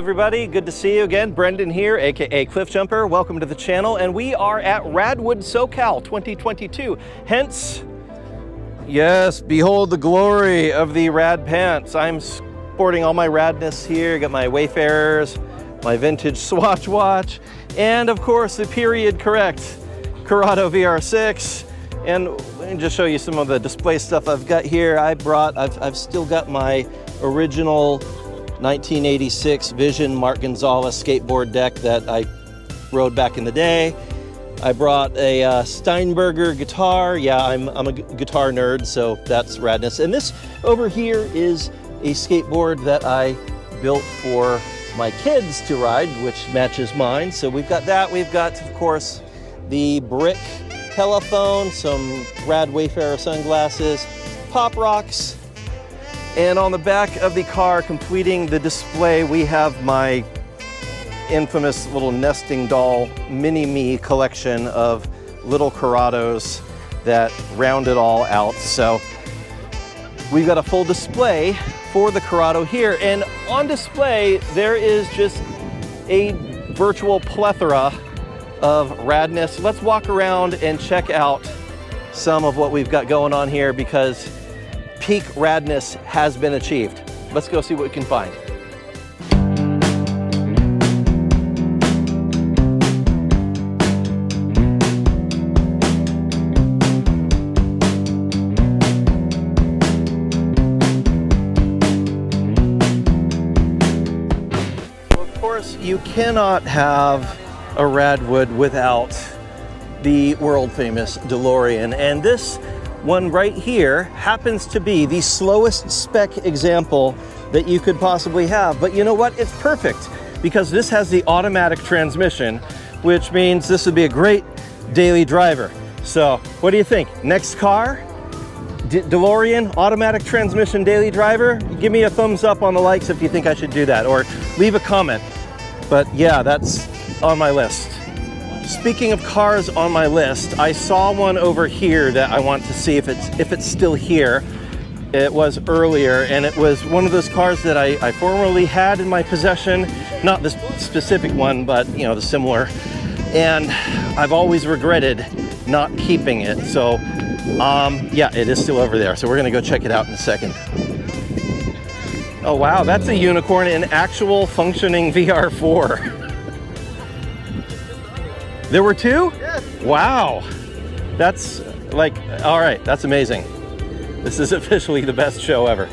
everybody, good to see you again. Brendan here, aka Cliffjumper. Welcome to the channel, and we are at Radwood SoCal 2022. Hence, yes, behold the glory of the rad pants. I'm sporting all my radness here. Got my Wayfarers, my vintage Swatch watch, and of course the period correct Corrado VR6. And let me just show you some of the display stuff I've got here. I've still got my original 1986 Vision Mark Gonzalez skateboard deck that I rode back in the day. I brought a Steinberger guitar. Yeah, I'm a guitar nerd, so that's radness. And this over here is a skateboard that I built for my kids to ride, which matches mine. So we've got that. We've got, of course, the brick telephone, some rad Wayfarer sunglasses, pop rocks, and on the back of the car, completing the display, we have my infamous little nesting doll mini-me collection of little Corrados that round it all out. So we've got a full display for the Corrado here, and on display there is just a virtual plethora of radness. Let's walk around and check out some of what we've got going on here, because peak radness has been achieved. Let's go see what we can find. Of course, you cannot have a Radwood without the world famous DeLorean, and this one right here happens to be the slowest spec example that you could possibly have. But you know what? It's perfect, because this has the automatic transmission, which means this would be a great daily driver. So what do you think? Next car, DeLorean, automatic transmission daily driver? Give me a thumbs up on the likes if you think I should do that, or leave a comment. But yeah, that's on my list. Speaking of cars on my list, I saw one over here that I want to see if it's still here. It was earlier, and it was one of those cars that I formerly had in my possession. Not this specific one, but you know, the similar. And I've always regretted not keeping it. So yeah, it is still over there. So we're gonna go check it out in a second. Oh wow, that's a unicorn in actual functioning VR4. There were two? Yes. Wow. That's like, all right, that's amazing. This is officially the best show ever.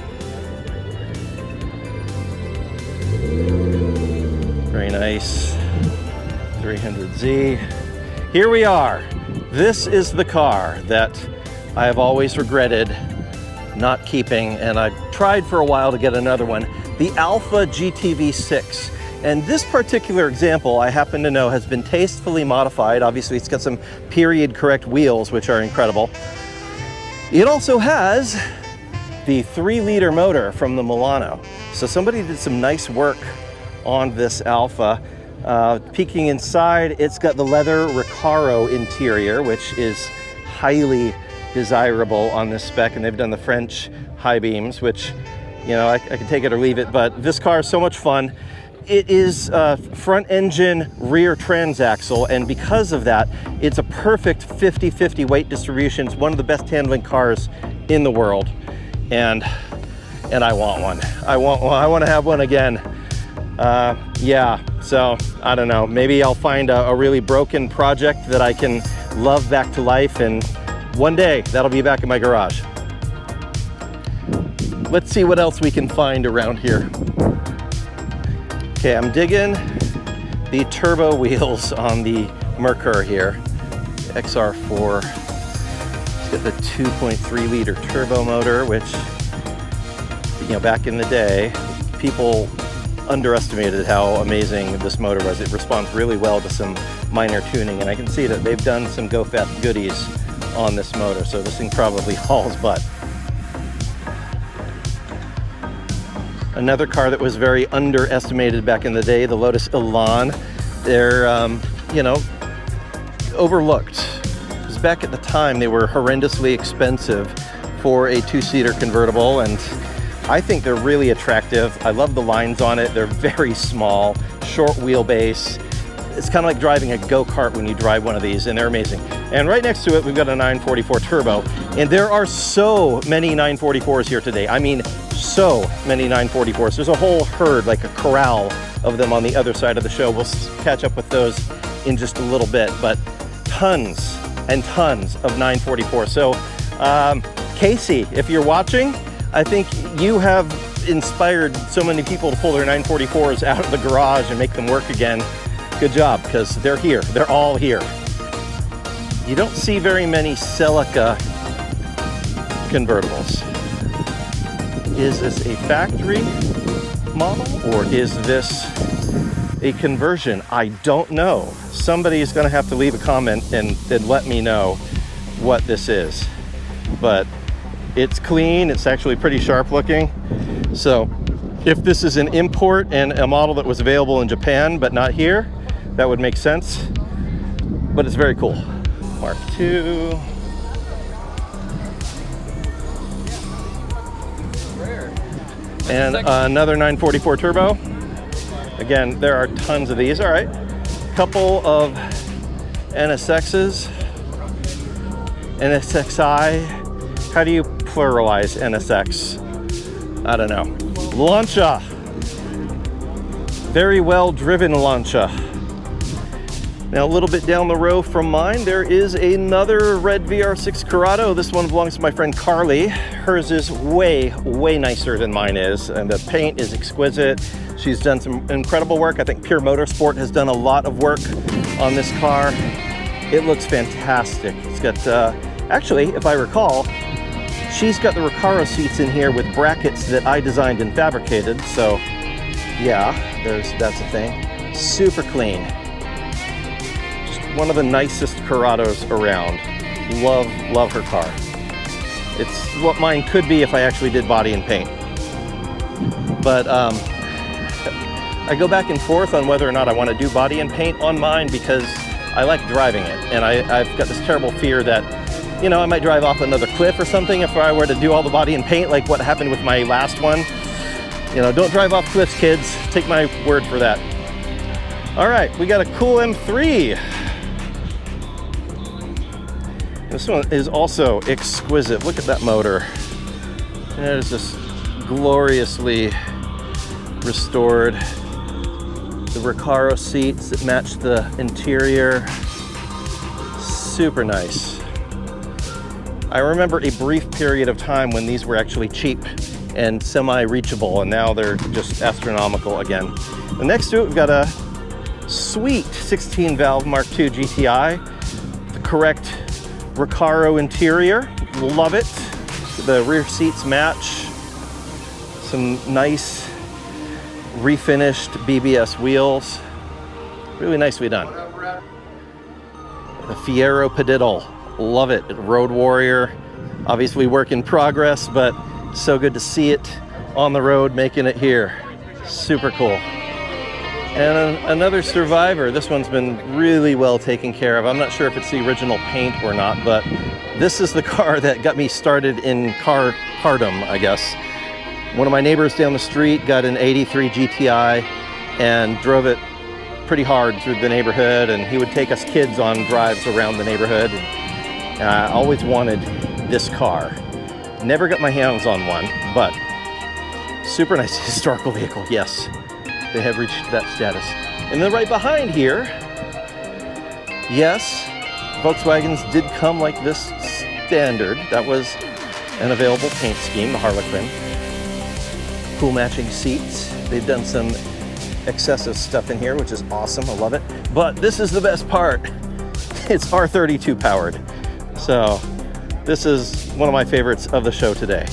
Very nice. 300Z. Here we are. This is the car that I have always regretted not keeping, and I've tried for a while to get another one. The Alfa GTV6. And this particular example, I happen to know, has been tastefully modified. Obviously, it's got some period correct wheels, which are incredible. It also has the 3-liter motor from the Milano. So somebody did some nice work on this Alfa. Peeking inside, it's got the leather Recaro interior, which is highly desirable on this spec. And they've done the French high beams, which, you know, I can take it or leave it, but this car is so much fun. It is front engine, rear transaxle, and because of that, it's a perfect 50-50 weight distribution. It's one of the best handling cars in the world, and I want one. I want to have one again. Yeah, so I don't know. Maybe I'll find a really broken project that I can love back to life, and one day that'll be back in my garage. Let's see what else we can find around here. Okay, I'm digging the turbo wheels on the Mk4 here, the XR4. It's got the 2.3-liter turbo motor, which, you know, back in the day, people underestimated how amazing this motor was. It responds really well to some minor tuning, and I can see that they've done some go fast goodies on this motor, so this thing probably hauls butt. Another car that was very underestimated back in the day, the Lotus Elan. They're, you know, overlooked. Because back at the time, they were horrendously expensive for a 2-seater convertible, and I think they're really attractive. I love the lines on it. They're very small, short wheelbase. It's kind of like driving a go-kart when you drive one of these, and they're amazing. And right next to it, we've got a 944 Turbo. And there are so many 944s here today. I mean, so many 944s. There's a whole herd, like a corral of them on the other side of the show. We'll catch up with those in just a little bit, but tons and tons of 944. So, Casey, if you're watching, I think you have inspired so many people to pull their 944s out of the garage and make them work again. Good job, because they're here. They're all here. You don't see very many Celica convertibles. Is this a factory model or is this a conversion? I don't know. Somebody is going to have to leave a comment and let me know what this is. But it's clean. It's actually pretty sharp looking. So if this is an import and a model that was available in Japan but not here, that would make sense. But it's very cool. Mark II. And another 944 Turbo. Again, there are tons of these. All right, couple of NSXs, NSXi. How do you pluralize NSX? I don't know. Lancia. Very well driven Lancia. Now a little bit down the row from mine, there is another red VR6 Corrado. This one belongs to my friend Carly. Hers is way, way nicer than mine is, and the paint is exquisite. She's done some incredible work. I think Pure Motorsport has done a lot of work on this car. It looks fantastic. It's got, actually, if I recall, she's got the Recaro seats in here with brackets that I designed and fabricated. So yeah, that's a thing. Super clean. One of the nicest Corrados around. Love her car. It's what mine could be if I actually did body and paint. But I go back and forth on whether or not I want to do body and paint on mine because I like driving it. And I've got this terrible fear that, you know, I might drive off another cliff or something if I were to do all the body and paint like what happened with my last one. You know, don't drive off cliffs, kids. Take my word for that. All right, we got a cool M3. This one is also exquisite. Look at that motor. There's this gloriously restored. The Recaro seats that match the interior. Super nice. I remember a brief period of time when these were actually cheap and semi-reachable, and now they're just astronomical again. And next to it, we've got a sweet 16-valve Mark II GTI. The correct Recaro interior, love it. The rear seats match. Some nice refinished BBS wheels. Really nicely done. The Fiero Padiddle, love it. Road Warrior, obviously work in progress, but so good to see it on the road, making it here. Super cool. And another Survivor. This one's been really well taken care of. I'm not sure if it's the original paint or not, but this is the car that got me started in cardom, I guess. One of my neighbors down the street got an 83 GTI and drove it pretty hard through the neighborhood, and he would take us kids on drives around the neighborhood. And I always wanted this car. Never got my hands on one, but super nice historical vehicle, yes. They have reached that status. And then right behind here, yes, Volkswagens did come like this standard. That was an available paint scheme, the Harlequin. Cool matching seats. They've done some excessive stuff in here, which is awesome, I love it. But this is the best part. It's R32 powered. So this is one of my favorites of the show today.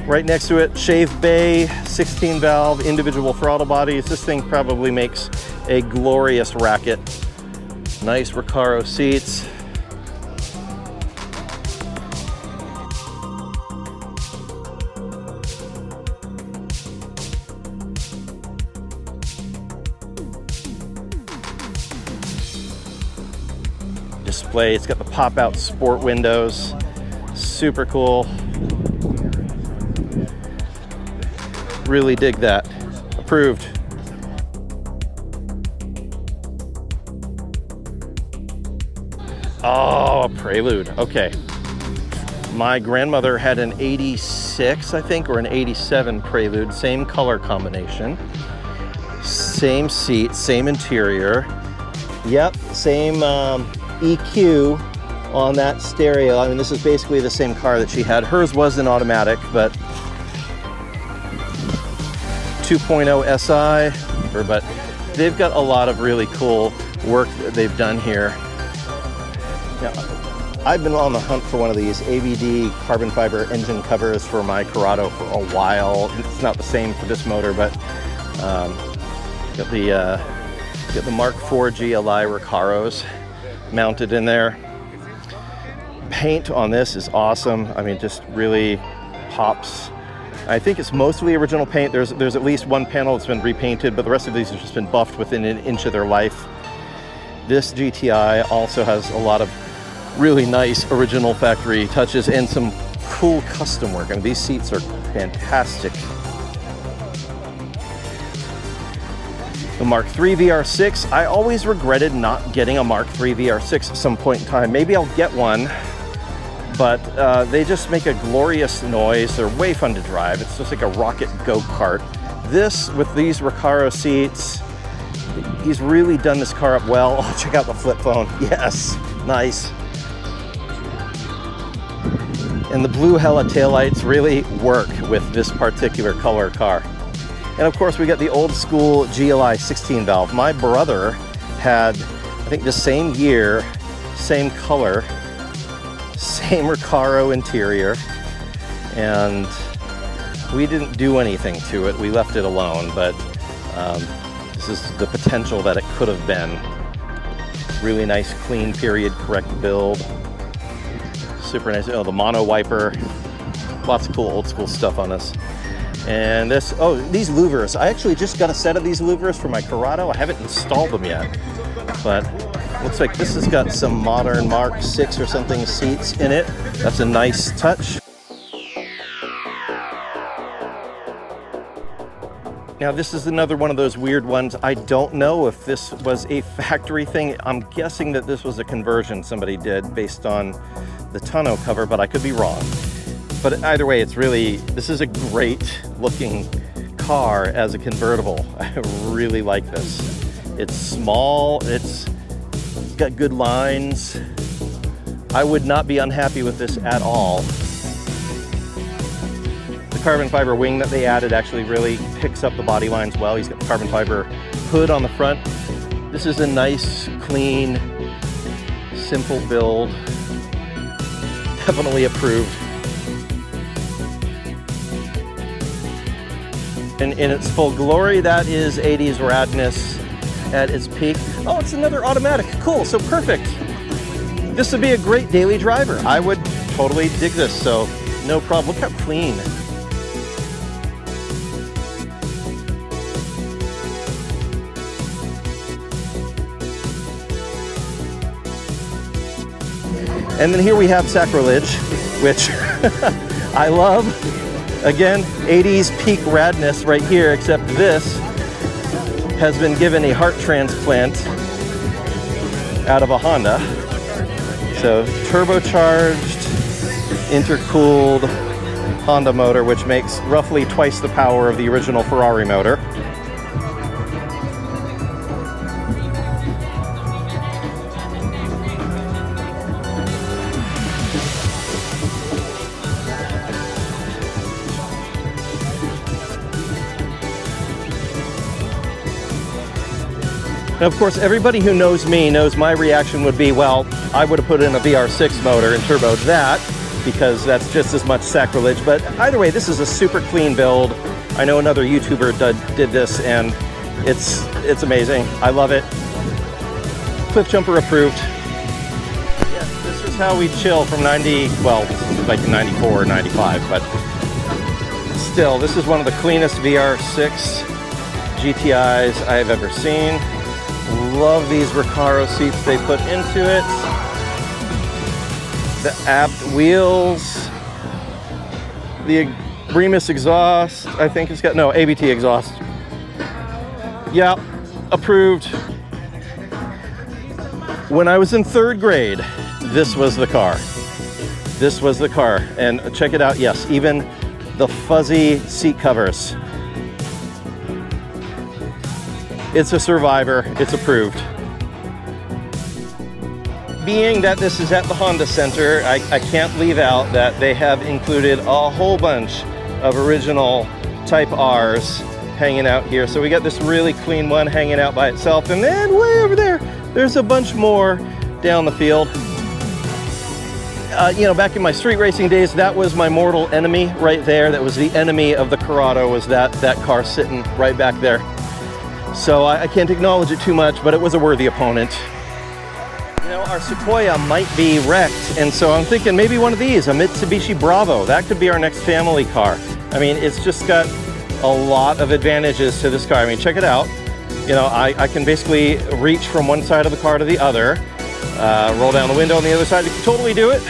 Right next to it, shave bay, 16-valve, individual throttle bodies. This thing probably makes a glorious racket. Nice Recaro seats. Display, it's got the pop-out sport windows. Super cool. Really dig that. Approved. Oh, a Prelude. Okay. My grandmother had an 86, I think, or an 87 Prelude. Same color combination. Same seat, same interior. Yep, same EQ on that stereo. I mean, this is basically the same car that she had. Hers was an automatic, but 2.0 SI, but they've got a lot of really cool work that they've done here. Now, I've been on the hunt for one of these ABD carbon fiber engine covers for my Corrado for a while. It's not the same for this motor, but got the Mark IV GLI Recaros mounted in there. Paint on this is awesome. I mean, just really pops. I think it's mostly original paint. There's at least one panel that's been repainted, but the rest of these have just been buffed within an inch of their life. This GTI also has a lot of really nice original factory touches and some cool custom work. I mean, these seats are fantastic. The Mark III VR6. I always regretted not getting a Mark III VR6 at some point in time. Maybe I'll get one, but they just make a glorious noise. They're way fun to drive. It's just like a rocket go-kart. This, with these Recaro seats, he's really done this car up well. Oh, check out the flip phone. Yes, nice. And the blue Hella taillights really work with this particular color car. And of course, we got the old school GLI 16 valve. My brother had, I think, the same year, same color, same Recaro interior, and we didn't do anything to it. We left it alone, but this is the potential that it could have been. Really nice, clean, period correct build. Super nice. Oh, the mono wiper. Lots of cool old school stuff on this. And this, oh, these louvers. I actually just got a set of these louvers for my Corrado. I haven't installed them yet, but looks like this has got some modern Mark 6 or something seats in it. That's a nice touch. Now this is another one of those weird ones. I don't know if this was a factory thing. I'm guessing that this was a conversion somebody did based on the tonneau cover, but I could be wrong. But either way, this is a great looking car as a convertible. I really like this. It's small, it's got good lines. I would not be unhappy with this at all. The carbon fiber wing that they added actually really picks up the body lines well. He's got the carbon fiber hood on the front. This is a nice, clean, simple build. Definitely approved. And in its full glory, that is 80s radness at its peak. Oh, it's another automatic. Cool, so perfect. This would be a great daily driver. I would totally dig this, so no problem. Look how clean. And then here we have Sacrilege, which I love. Again, 80s peak radness right here, except this has been given a heart transplant out of a Honda. So turbocharged, intercooled Honda motor, which makes roughly twice the power of the original Ferrari motor. And of course, everybody who knows me knows my reaction would be, well, I would have put in a VR6 motor and turboed that because that's just as much sacrilege. But either way, this is a super clean build. I know another YouTuber did this and it's amazing. I love it. Cliffjumper approved. Yeah, this is how we chill from 90, well, like 94 or 95, but still, this is one of the cleanest VR6 GTIs I have ever seen. Love these Recaro seats they put into it. The apt wheels. The Remus exhaust, I think it's got, no, ABT exhaust. Yeah, approved. When I was in 3rd grade, this was the car. This was the car. And check it out, yes, even the fuzzy seat covers. It's a survivor, it's approved. Being that this is at the Honda Center, I can't leave out that they have included a whole bunch of original Type R's hanging out here. So we got this really clean one hanging out by itself, and then way over there, there's a bunch more down the field. You know, back in my street racing days, that was my mortal enemy right there. That was the enemy of the Corrado, was that car sitting right back there. So I can't acknowledge it too much, but it was a worthy opponent. You know, our Sequoia might be wrecked, and so I'm thinking maybe one of these, a Mitsubishi Bravo. That could be our next family car. I mean, it's just got a lot of advantages to this car. I mean, check it out. You know, I can basically reach from one side of the car to the other, roll down the window on the other side. You can totally do it.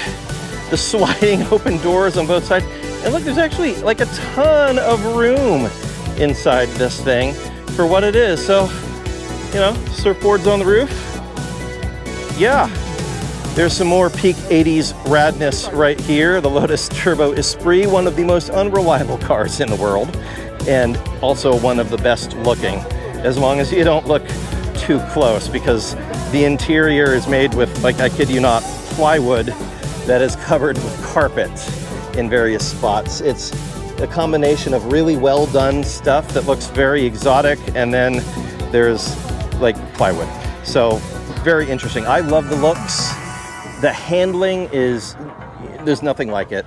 The sliding open doors on both sides. And look, there's actually like a ton of room inside this thing for what it is. So, you know, surfboards on the roof. Yeah, there's some more peak 80s radness right here. The Lotus Turbo Esprit, one of the most unreliable cars in the world, and also one of the best looking, as long as you don't look too close, because the interior is made with, like, I kid you not, plywood that is covered with carpet in various spots. It's a combination of really well done stuff that looks very exotic, and then there's like plywood. So very interesting. I love the looks. The handling is, there's nothing like it.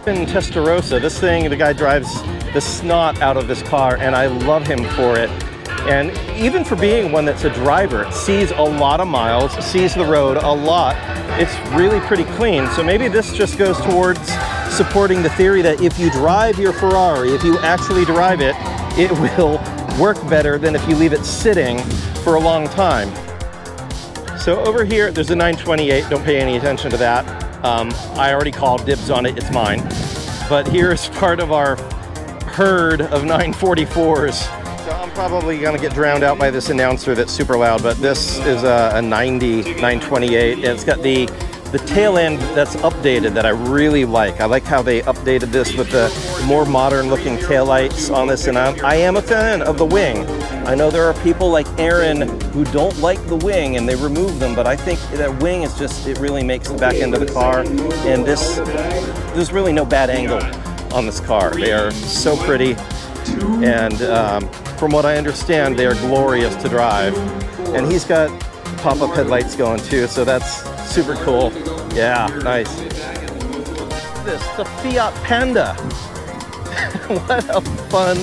In Testarossa, this thing, the guy drives the snot out of this car, and I love him for it. And even for being one that's a driver, it sees a lot of miles, sees the road a lot. It's really pretty clean. So maybe this just goes towards supporting the theory that if you drive your Ferrari, if you actually drive it, it will work better than if you leave it sitting for a long time. So over here, there's a 928. Don't pay any attention to that. I already called dibs on it, it's mine. But here's part of our herd of 944s. So I'm probably gonna get drowned out by this announcer that's super loud, but this is a 90 928. And it's got the tail end that's updated that I really like. I like how they updated this with the more modern looking taillights on this, and I am a fan of the wing. I know there are people like Aaron who don't like the wing and they remove them, but I think that wing is just, it really makes the back end of the car, and there's really no bad angle on this car. They are so pretty, and from what I understand, they are glorious to drive. And he's got pop-up headlights going too, so that's super cool. Yeah, nice. The Fiat Panda. What a fun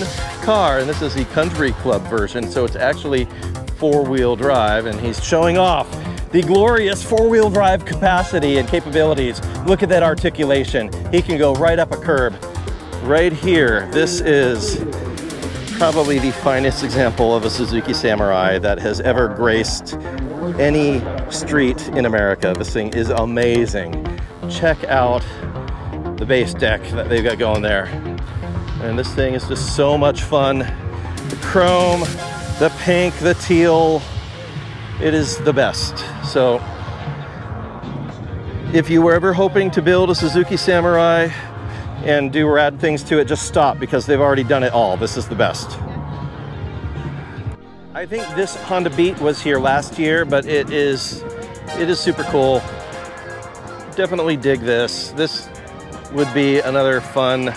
car. And this is the Country Club version, so it's actually four-wheel drive, and he's showing off the glorious four-wheel drive capacity and capabilities. Look at that articulation. He can go right up a curb. Right here, this is probably the finest example of a Suzuki Samurai that has ever graced any street in America. This thing is amazing. Check out the base deck that they've got going there. And this thing is just so much fun. The chrome, the pink, the teal, it is the best. So if you were ever hoping to build a Suzuki Samurai and do rad things to it, just stop, because they've already done it all. This is the best. I think this Honda Beat was here last year, but it is super cool. Definitely dig this. This would be another fun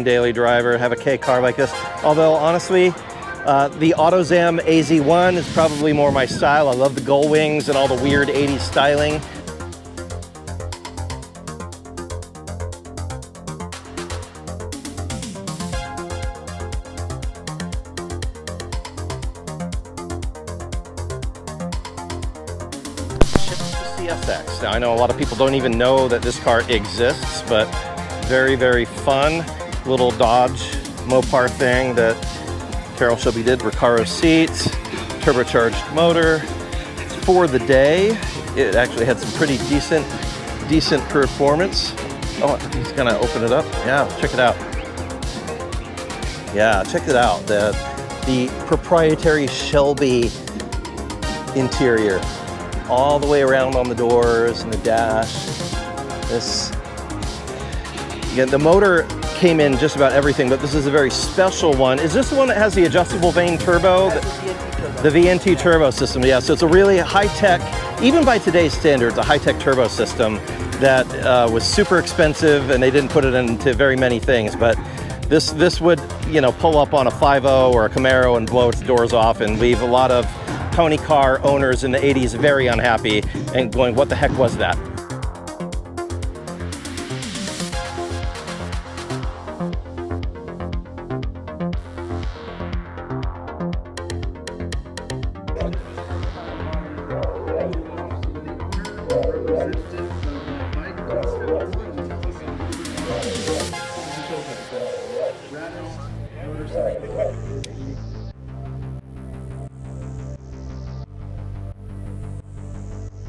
daily driver, have a K car like this. Although honestly, the AutoZam AZ1 is probably more my style. I love the gull wings and all the weird 80s styling. CSX. Now I know a lot of people don't even know that this car exists, but very, very fun little Dodge Mopar thing that Carol Shelby did. Recaro seats, turbocharged motor, for the day. It actually had some pretty decent performance. Oh, he's gonna open it up. Yeah, check it out. Yeah, check it out. The proprietary Shelby interior, all the way around on the doors and the dash. Again, the motor came in just about everything, but this is a very special one. Is this the one that has the adjustable vane turbo? The VNT turbo system, yeah. So it's a really high-tech, even by today's standards, a high-tech turbo system that was super expensive, and they didn't put it into very many things. But this would, you know, pull up on a 5.0 or a Camaro and blow its doors off and leave a lot of pony car owners in the 80s very unhappy and going, what the heck was that?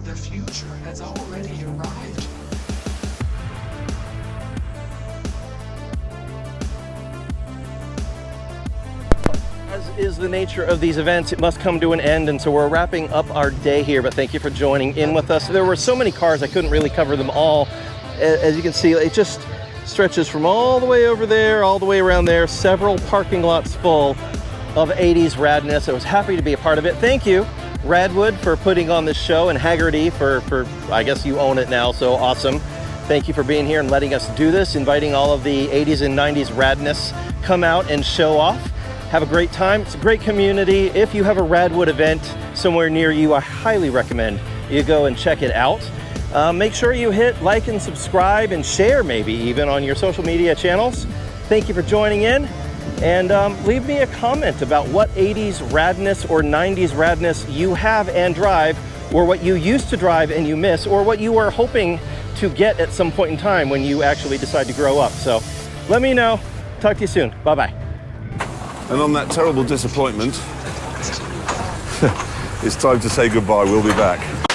The future has already arrived. As is the nature of these events, it must come to an end, and so we're wrapping up our day here, but thank you for joining in with us. There were so many cars, I couldn't really cover them all. As you can see, it just stretches from all the way over there, all the way around there, several parking lots full of 80s radness. I was happy to be a part of it. Thank you, Radwood, for putting on this show, and Haggerty for I guess you own it now, so awesome. Thank you for being here and letting us do this, inviting all of the 80s and 90s radness come out and show off. Have a great time. It's a great community. If you have a Radwood event somewhere near you, I highly recommend you go and check it out. Make sure you hit like and subscribe and share, maybe even on your social media channels. Thank you for joining in, and leave me a comment about what 80s radness or 90s radness you have and drive, or what you used to drive and you miss, or what you are hoping to get at some point in time when you actually decide to grow up. So let me know. Talk to you soon. Bye-bye. And on that terrible disappointment, it's time to say goodbye. We'll be back.